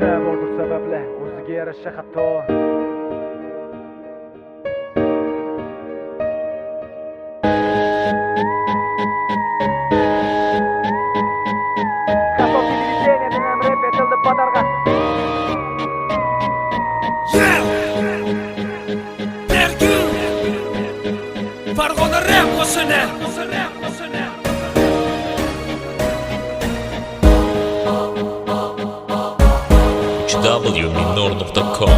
Bordir sababli o'ziga yarasha xato. Xato televideniyadan ham rep etildi badarg'a. Bergul Farg'ona rap qo'shini www.minor.com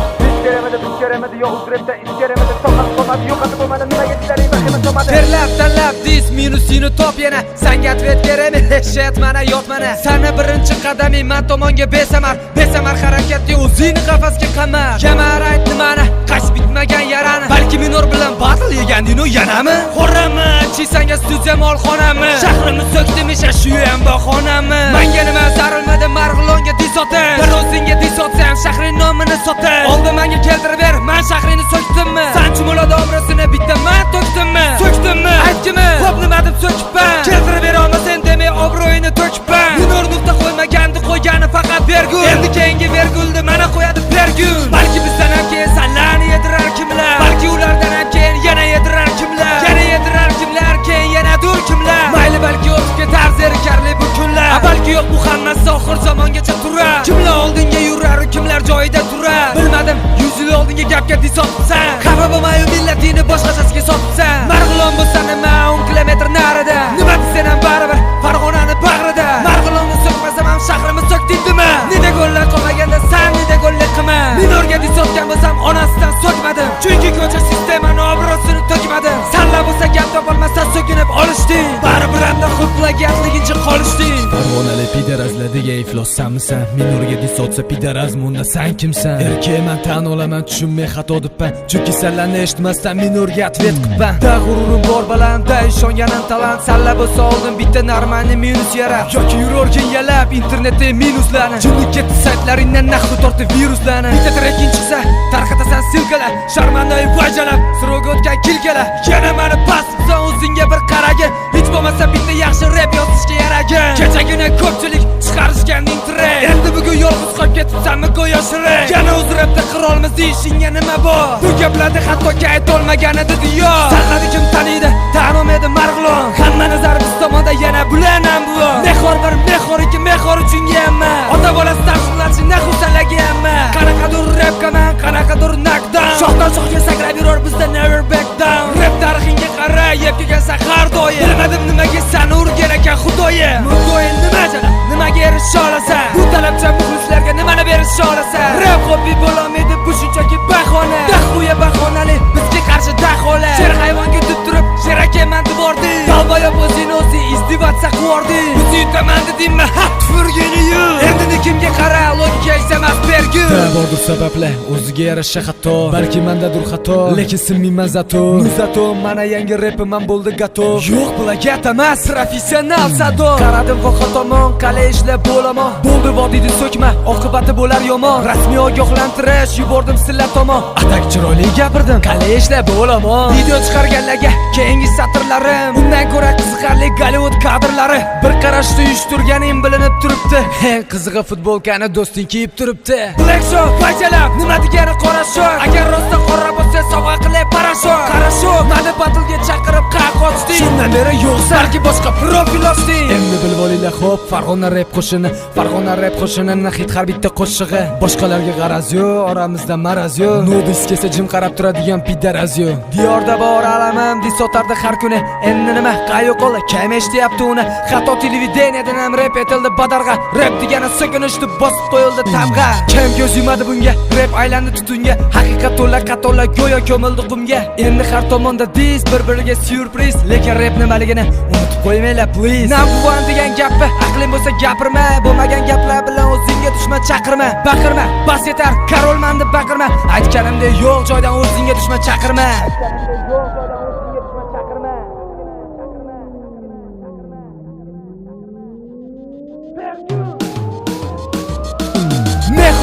Iskeramadi yo'q uzrepda iskeramadi so'qat qolmadi yo'qotib bo'lmadi nimaga tilaring vahima solmadi. Terlab tanlab dis minusini top yana senga atvet beraman shit mana yot mana sana birinchi qadaming men tomonga besamar harakatga o'zingni qafasga qamar kamar ayt nimani qash bitmagan yarani balki minor bilan battle yeganding u yanami xo'rami chisanga studiya molxonami shahrimiz so'kdimisha shu ham bahonami menga nima zarilmadi Marg'ilonga dis otib bir o'zingga dis otsam shahring nomini sotib oldi menga keltirib ber men shahringni so'kdimmi san chumolada obrazini bitta men so'kdimmi aytgimi xo'p nima deb so'kibman keltirib bera olmasang demay obro'yini to'kibman minor nuqta qo'ymagandi qo'ygani faqat bergul endi keyingi vergulni mana qo'yadi bergul balki bizdan ham keyin sanlarni yedirar kimlar balki ulardan ham keyin yana yedirar kimlar keyin yana dur kimlar mayli balki o'tib ketar zerikarli bu kunlar balki yo'q bu hammasi oxir zamongacha turar kimlar oldinga yurar kimlar joyida turar bilmadim 100 yil oldinga gapga dis otibsan xafa bo'lmayu millatini boshqachasiga sotibsan Marg'ilon bo'lsa nima 10 kilometr narida nima desang ham baribir Farg'onani bag'rida Marg'ilonni so'kmasam ham shahrimiz so'kdingmi nida gollar qolmaganda san nida gollar qilma minorga dis otgan bo'lsam onasidan so'kmadim chunki ko'cha sistemani obro'sini to'kmadim sanlar bo'lsa gap topolmasa so'kinib olishding baribir hamda xudlaganligincha qolishding Farg'onali pidarazlarga iflossanmisan minorga dis otsa pidarazm unda san kimsan erkakman tan olaman tushunmay xato debman chunki sanlarni eshitmasdan minorga atvet qilibman da g'ururim bor balandda ishonganim talant sanlar bo'lsa oldin bitta narmani minus yara yoki yurorgin yalab internetda minuslarni jimlik ketdi saytlaringdan nahru tortib viruslarni bitta treking chiqsa tarqatasan silkalar sharmanday vajalab siroga o'tgan kilkalar yana mani pasibsan o'zingga bir qaragin hech bo'lmasa bitta yaxshi rep yozishga yaragin kechagina ko'pchilik chiqarishganding trek endi bugun yolg'iz qolib ketibsanmi go'yo shirik yana o'z repda qirolmiz deyishingga nima bor bu gaplarni hattoki aytolmagan edi diyor sanlarni kim taniydi ta'nom edi Marg'ilon hamma nazar biz tomonda yana bular ham bu mehor bir mehor ikki mehor uchunga hamma ota bolasidan shunlarchi nahu salaga hamma qanaqadir repkaman qanaqadir knockdown shohdan shohga sakrab yurur bizda never back down rep tarixingga qara yeb kelgansan har doim bilmadim nimaga sani urgan ekan xudoyim mugoyin nima jala nimaga erisha olasan bu talabcha muxlislarga nimani berisha olasan rep hobbi bo'lolmaydi bu shunchaki bahona dahuya bahonali bizga qarshi dahola sher hayvonga deb turib sher akaman devordi talboyob o'zini o'zi izdivatsa qvordi bizni yutaman dedingmi ha tufurgini-yu endi kimga qara logika emas bergul bordir sababli o'ziga yarasha xato balki mendadir xato lekin sinmayman zato mana yangi repim bo'ldi gato yo'q plagiat emas professional sado qaradim voha tomon qalay ishlab bo'laman bo'ldi vodiyni so'kma oqibati bo'lar yomon rasmiy ogohlantirish yubordim sizlar tomon atak chiroyli gapirdim qalay ishlab bo'laman video chiqarganlarga keyingi satrlarim undan ko'ra qiziqarli Gollivud kadrlari bir qarashda uyushtirganing bilinib turibdi eng qizig'i futbolkani do'sting kiyib turibdi Black Show fajalab nima degani qora show agar rostdan qora bo'lsa sovg'a qilib parashut qarashut mani battlega chaqirib qaq ochding shundan beri yo'qsa balki boshqa profil ochding endi bilib olinglar xo'p Farg'ona rep qo'shinini hit har bitta qo'shig'i boshqalarga g'araz yo'q oramizda maraz yo'q nodis kelsa jim qarab turadigan pidaraz yo'q diyorda bor alamim dis otardi har kuni endi nima qayoqol kim eshityapti uni xato televideniyadan ham rep etildi badarg'a rep degani so'kinishdi bosib qo'yildi tamg'a kim ko'z yumadi bunga rep aylandi tutunga haqiqat to'la qato'la go'yo ko'mildi qumga endi har tomonda dis bir-biriga syurpriz lekin rep nimaligini unutib qo'ymanglar please number one degan gapni aqling bo'lsa gapirma bo'lmagan gaplar bilan o'zingga dushman chaqirma baqirma bas yetar karolman deb baqirma aytganimdek yo'q joydan o'zingga dushman chaqirma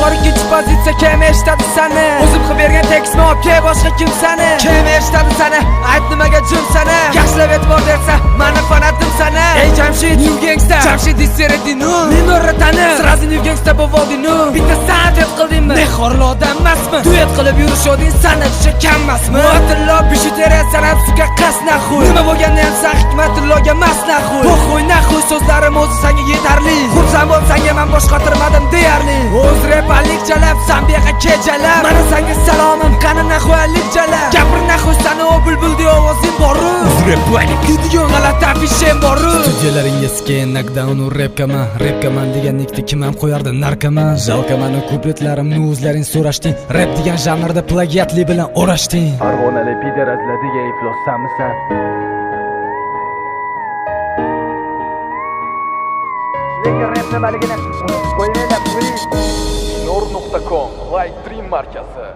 bor ikkinchi pozitsiya kim eshitadi sani o'zim qilib bergan tekstni olib kel boshqa kim sani kim eshitadi sani ayt nimaga jim sani yaxshilab e'tibor bersa mani fanatim sani ey Jamshid New Gangsta Jamshid Isseredinu Minurni tani srazi New Gangsta bo'ldinu bitta sa'at qildingmi mehorli odam emasmi duet qilib yurishoding sana tusha kammasmi Muattillo bijuteriya san'atga qas naxuy nima bo'lganda ham san Hikmatulloga emas naxuy po'xuy naxuy so'zlarim o'zi senga yetarli xursand bo'lsang ham bosh qotirmadim deyarli o'z repalik jalab san buyoqqa kejalab mana senga salomim qani naxuyalik jalab gapir naxuy sani o bulbuldi ovozing boru repalik deydigan g'alati afishem boru Studiyalaringizga knockdown u repkaman degan nikni kim ham qo'yardi narkaman jalka mani kupletlarimni o'zlaring so'rashding rap degan janrda plagiatli bilan o'rashding Farg'onalik piderazladiga iflos sanmisan? Lekin rap nimaligini unutib qo'yinglar, please. Nur.com Live Stream markazi